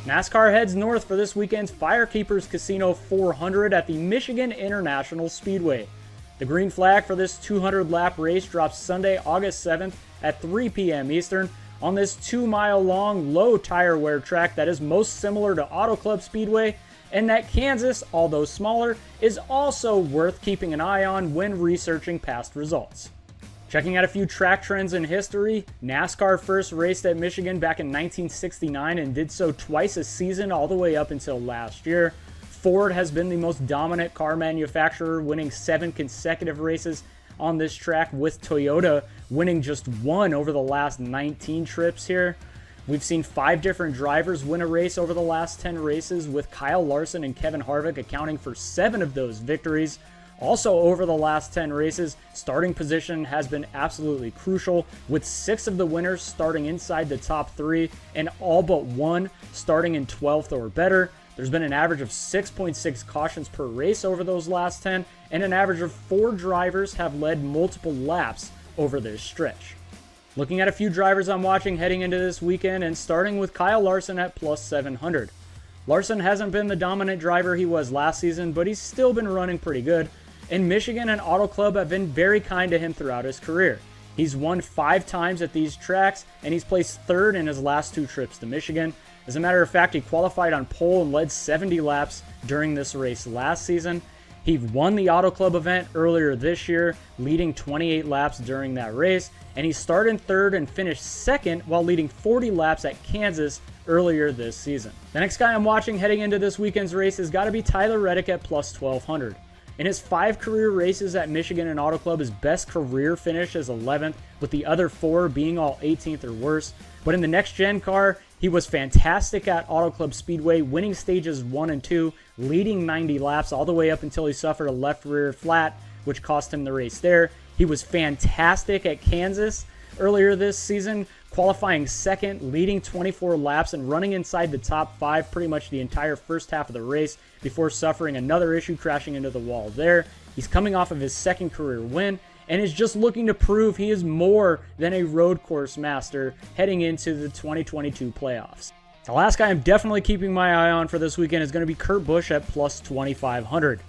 NASCAR heads north for this weekend's Firekeepers Casino 400 at the Michigan International Speedway. The green flag for this 200-lap race drops Sunday, August 7th at 3 p.m. Eastern on this 2-mile-long, low tire wear track that is most similar to Auto Club Speedway, and that Kansas, although smaller, is also worth keeping an eye on when researching past results. Checking out a few track trends in history, NASCAR first raced at Michigan back in 1969 and did so twice a season all the way up until last year. Ford has been the most dominant car manufacturer, winning 7 consecutive races on this track, with Toyota winning just 1 over the last 19 trips here. We've seen 5 different drivers win a race over the last 10 races, with Kyle Larson and Kevin Harvick accounting for 7 of those victories. Also, over the last 10 races, starting position has been absolutely crucial, with 6 of the winners starting inside the top 3 and all but 1 starting in 12th or better. There's been an average of 6.6 cautions per race over those last 10, and an average of 4 drivers have led multiple laps over this stretch. Looking at a few drivers I'm watching heading into this weekend, and starting with Kyle Larson at plus 700. Larson hasn't been the dominant driver he was last season, but he's still been running pretty good, and Michigan and Auto Club have been very kind to him throughout his career. He's won 5 times at these tracks, and he's placed 3rd in his last 2 trips to Michigan. As a matter of fact, he qualified on pole and led 70 laps during this race last season. He won the Auto Club event earlier this year, leading 28 laps during that race, and he started 3rd and finished 2nd while leading 40 laps at Kansas earlier this season. The next guy I'm watching heading into this weekend's race has got to be Tyler Reddick at plus 1200. In his 5 career races at Michigan and Auto Club, his best career finish is 11th, with the other 4 being all 18th or worse. But in the next-gen car, he was fantastic at Auto Club Speedway, winning stages 1 and 2, leading 90 laps all the way up until he suffered a left rear flat, which cost him the race there. He was fantastic at Kansas earlier this season, qualifying 2nd, leading 24 laps, and running inside the top 5 pretty much the entire first half of the race before suffering another issue, crashing into the wall there. He's coming off of his 2nd career win and is just looking to prove he is more than a road course master heading into the 2022 playoffs. The last guy I'm definitely keeping my eye on for this weekend is going to be Kurt Busch at plus 2,500.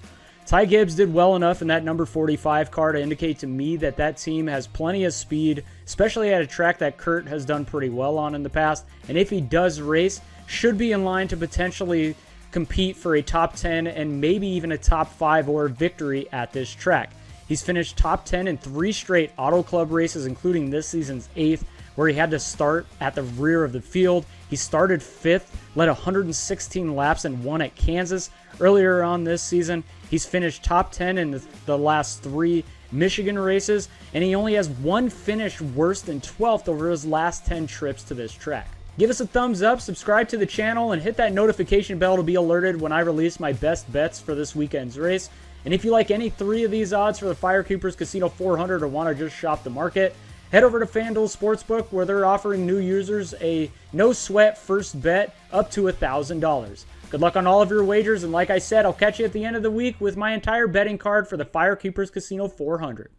Ty Gibbs did well enough in that number 45 car to indicate to me that that team has plenty of speed, especially at a track that Kurt has done pretty well on in the past, and if he does race, should be in line to potentially compete for a top 10 and maybe even a top 5 or victory at this track. He's finished top 10 in 3 straight Auto Club races, including this season's 8th, where he had to start at the rear of the field. He started 5th, led 116 laps, and won at Kansas earlier on this season. He's finished top 10 in the last 3 Michigan races, and he only has 1 finish worse than 12th over his last 10 trips to this track. Give us a thumbs up, subscribe to the channel, and hit that notification bell to be alerted when I release my best bets for this weekend's race. And if you like any 3 of these odds for the Firekeepers Casino 400 or want to just shop the market, head over to FanDuel Sportsbook, where they're offering new users a no-sweat first bet up to $1,000. Good luck on all of your wagers, and like I said, I'll catch you at the end of the week with my entire betting card for the Firekeepers Casino 400.